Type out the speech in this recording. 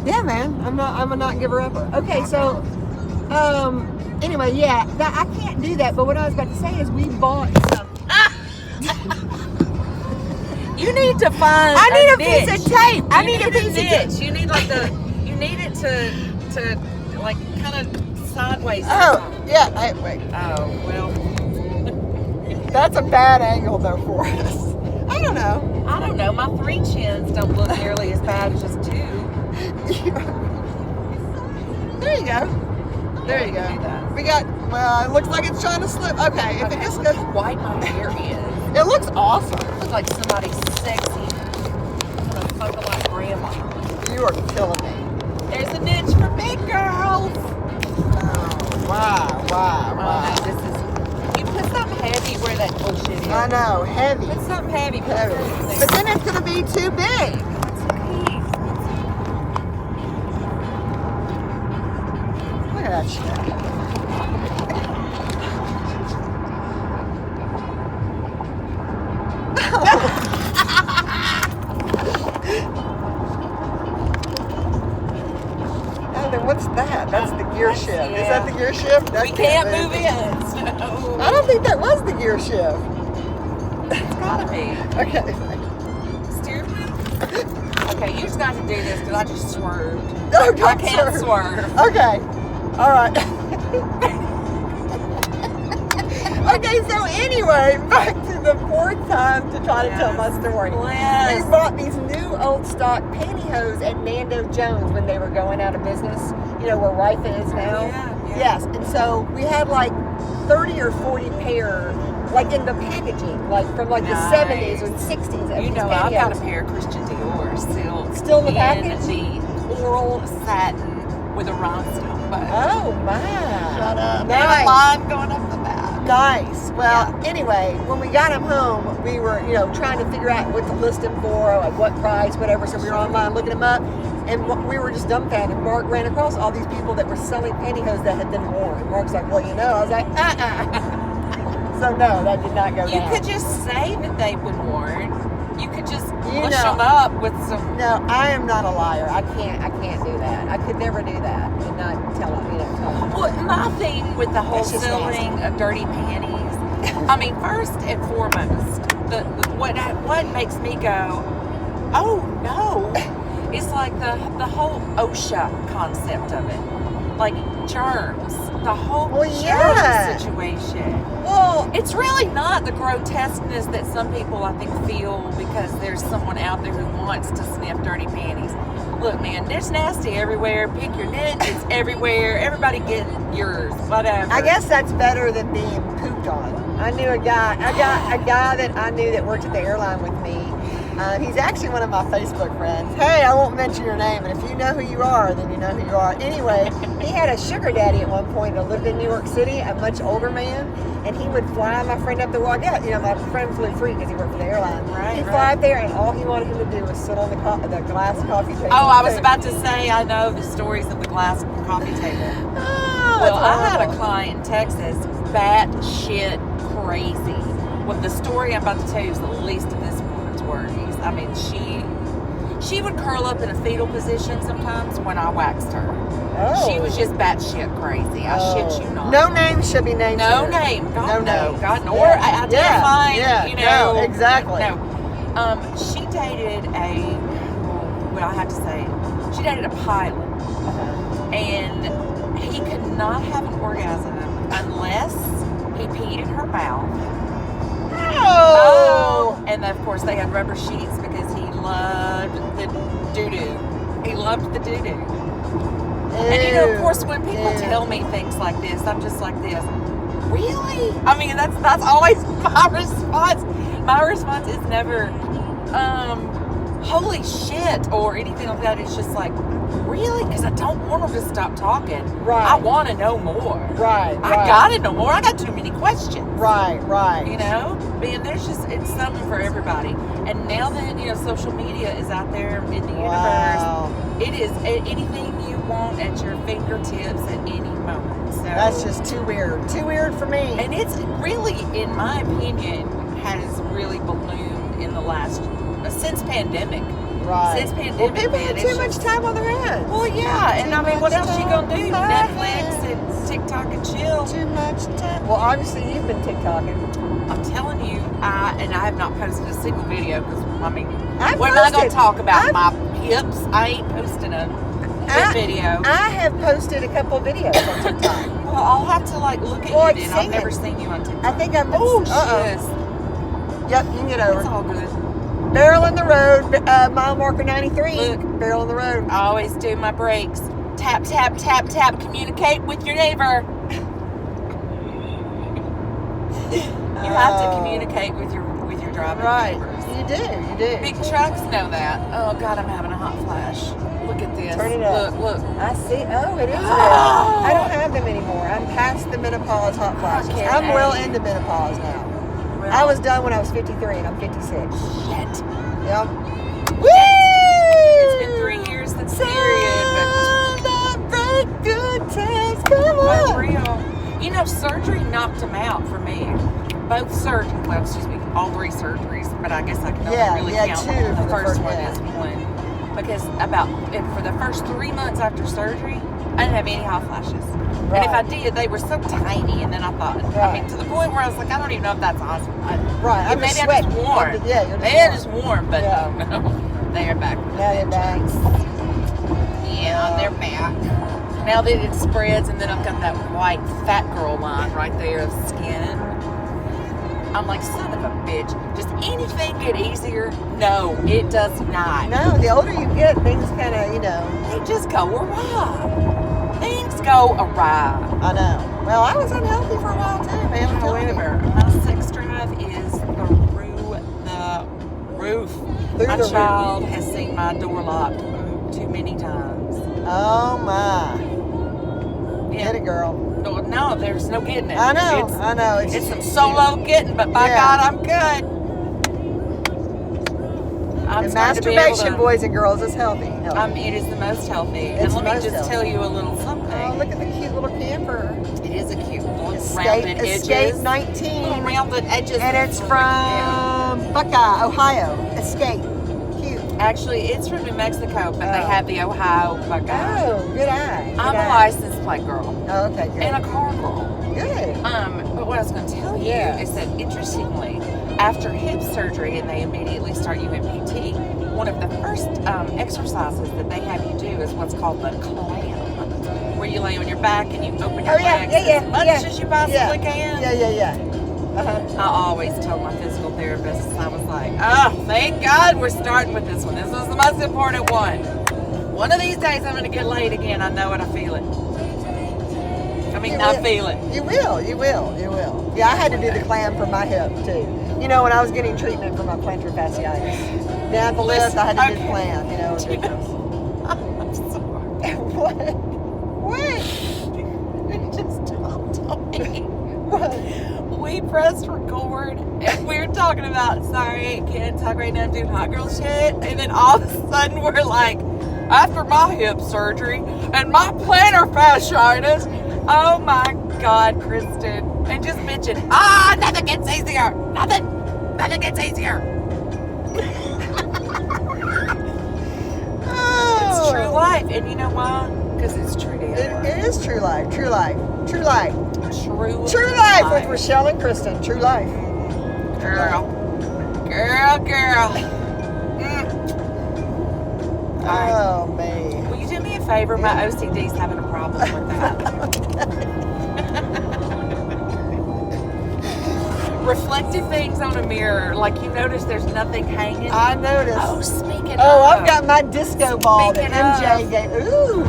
Yeah, man. I'm a not giver upper. Okay, so anyway, yeah, I can't do that. But what I was about to say is we bought some. You need to find. I need a niche. piece of tape. I need a piece of niche. tape. You need like you need it to like kind of sideways. Oh, yeah. Wait. Oh well. That's a bad angle though for us. I don't know. I don't know. My 3 chins don't look nearly as bad as just 2. There you go. There you go. We got. Well, it looks like it's trying to slip. Okay, if it just look goes. how white my hair is. It looks awesome. It looks like somebody's sexy. I'm gonna fuck like grandma. You are killing me. There's a niche for big girls. Oh, wow. No, this is. You put something heavy where that bullshit is. I know, heavy. Put something heavy. Put Heavy. something But then it's gonna be too big. Look at that shit. Oh, then what's that? That's the gear shift. Yeah. Is that the gear shift? That We can't move in. So. I don't think that was the gear shift. It's gotta be. Okay. Steer wheel? Okay, you just got to do this because I just swerved. No, I don't can't swerve. Okay. All right. Okay, so anyway, back to the 4th time to try to tell my story. Yes. We bought these new old stock pantyhose at Nando Jones when they were going out of business, you know, where Rife is now. Yeah. Yes, and so we had like 30 or 40 pair, like in the packaging, like from like the 70s or 60s. You know, I've got a pair of Christian Dior Still in the package? the coral satin with a rhinestone bow. Oh my! Shut up. Nice. And a line going up the back. Nice. Well, anyway, when we got them home, we were, you know, trying to figure out what to list them for, like what price, whatever. So we were online looking them up, and we were just dumbfounded. Mark ran across all these people that were selling pantyhose that had been worn. And Mark's like, well, you know, I was like, So no, that did not go down. You could just say that they've been worn. You could just push know, them up with some. No, I am not a liar. I can't do that. I could never do that and not tell them, you know. Tell them. Well, my thing with the whole That's just selling of dirty panties, I mean, first and foremost, what makes me go, oh no, is like the whole OSHA concept of it, like germs, the whole germ situation. Well, it's really not the grotesqueness that some people I think feel because there's someone out there who wants to sniff dirty panties. Look, man, it's nasty everywhere. Pick your niche. It's everywhere. Everybody get yours. Whatever. I guess that's better than being pooped on. I knew a guy. I got a guy that I knew that worked at the airline with me. He's actually one of my Facebook friends. Hey, I won't mention your name, and if you know who you are, then you know who you are. Anyway, he had a sugar daddy at one point that lived in New York City, a much older man, and he would fly my friend up the road. Yeah, you know, my friend flew free because he worked for the airline. Right, He'd fly up there, and all he wanted him to do was sit on the glass coffee table. Oh, I was about to say, I know the stories of the glass coffee table. Well, I had a client in Texas, batshit crazy. Well, the story I'm about to tell you is the least of this woman's worries. I mean, she would curl up in a fetal position sometimes when I waxed her. Oh. She was just batshit crazy. I shit you not. No name should be named. No here. name. God, no. name. God, nor identifying, you know. No, exactly. No. She dated I have to say, she dated a pilot. And he could not have an orgasm unless he peed in her mouth. Oh. And of course they had rubber sheets because he loved the doo-doo. He loved the doo-doo. And you know, of course, when people tell me things like this, I'm just like this. Really? I mean, that's always my response. My response is never, holy shit, or anything like that. It's just like, really? Because I don't want them to stop talking. Right. I want to know more. Right. I gotta know more. I got too many questions. Right. You know? Man, it's something for everybody. And now that, you know, social media is out there in the universe, it is anything you want at your fingertips at any moment. So that's just too weird. Too weird for me. And it's really, in my opinion, has really ballooned in the last, since pandemic. Right. Since Well, pandemic, people man, have it's too much just- time on their hands. Well, yeah, and I mean, what else you gonna do? Time. Netflix and TikTok and chill. Too much time. Well, obviously you've been TikToking. I'm telling you, I have not posted a single video because I mean, I've we're not gonna posted. talk about I've- my hips. I ain't posting a hip video. I have posted a couple of videos on TikTok. Well, I'll have to like look Well, at it's you then. I've singing. never seen you on TikTok. I think I've been. Oh, uh-oh. shit. Yep, you can get over. It's all good. Barrel in the road, mile marker 93. Look. Barrel in the road. I always do my brakes. Tap, tap, tap, tap. Communicate with your neighbor. You have to communicate with your driving Right. neighbors. You do. Big trucks know that. Oh God, I'm having a hot flash. Look at this. Turn it up. Look. I see. Oh, it is red. Oh. I don't have them anymore. I'm past the menopause hot flashes. Okay. I'm well into menopause now. Well, I was done when I was 53 and I'm 56. shit. Yep. Woo! It's been 3 years since the period, Celebrate good times. Come but on. real. You know, surgery knocked them out for me. Both surgeries. Well, excuse me, all 3 surgeries. But I guess I can only Yeah, really yeah, count 2 the for the first first- one yeah. as one. Because for the first 3 months after surgery, I didn't have any hot flashes. And if I Right. did, they were so tiny. And then I thought, I Right. mean, to the point where I was like, I don't even know if that's awesome. Right. I'm Maybe just I'm sweating. just warm. Yeah, you're They're just just warm, but Yeah. no, they're back. Now you're back. Yeah, they're back. Now that it spreads, and then I've got that white fat girl line right there of skin. I'm like, son of a bitch. Does anything get easier? No, it does not. No, the older you get, things kind of, They just go awry. Things go awry. I know. Well, I was unhealthy for a while too, man. I'm telling you. However, my sex drive is through the roof. Through My the roof. child has seen my door locked too many times. Oh my. Yeah. Get it, girl. No, there's no getting it. I know. It's, I know. It's some solo getting, but by Yeah. God, I'm good. I'm And starting to be able masturbation, to- boys and girls, is healthy. It is the most healthy. It's And let me most just healthy. tell you a little something. Oh, look at the cute little camper. It is a cute little Escape, rounded Escape edges. Little 19. rounded edges. And it's from Buckeye, Ohio. Escape. Cute. Actually, it's from New Mexico, but they Oh. have the Ohio Buckeye. Oh, good eye. I'm good a eye. license plate girl Oh, okay, good. and a car girl. Good. But what I was going to tell you Yeah. is that interestingly, after hip surgery and they immediately start you in PT, one of the first exercises that they have you do is what's called the clam, where you lay on your back and you open your Oh, yeah, legs yeah, yeah, as much yeah. as you possibly can. Yeah. Uh-huh. I always told my physical therapist, I was like, oh, thank God we're starting with this one. This is the most important one. One of these days I'm going to get laid again. I know it. I feel it. I mean, I feel it. You will. Yeah, I had to do the clam for my hip too. You know, when I was getting treatment for my plantar fasciitis. Down the list, I had to do the clam, you know. I'm sorry. What? Just don't me. What? We pressed record and we were talking about, sorry, I can't talk right now, I'm doing hot girl shit. And then all of a sudden we're like, after my hip surgery and my plantar fasciitis, oh my God, Kristen. And just bitching, nothing gets easier. Nothing gets easier. It's true life. And you know why? Because it's true to It is true life. True life with Rachelle and Kristen. True life. Girl. Oh man. Will you do me a favor? My OCD's having a problem with that. Reflective things on a mirror, like you notice there's nothing hanging. I noticed. Oh, speaking of. Oh, I've got my disco ball that Speaking MJ gave. Ooh.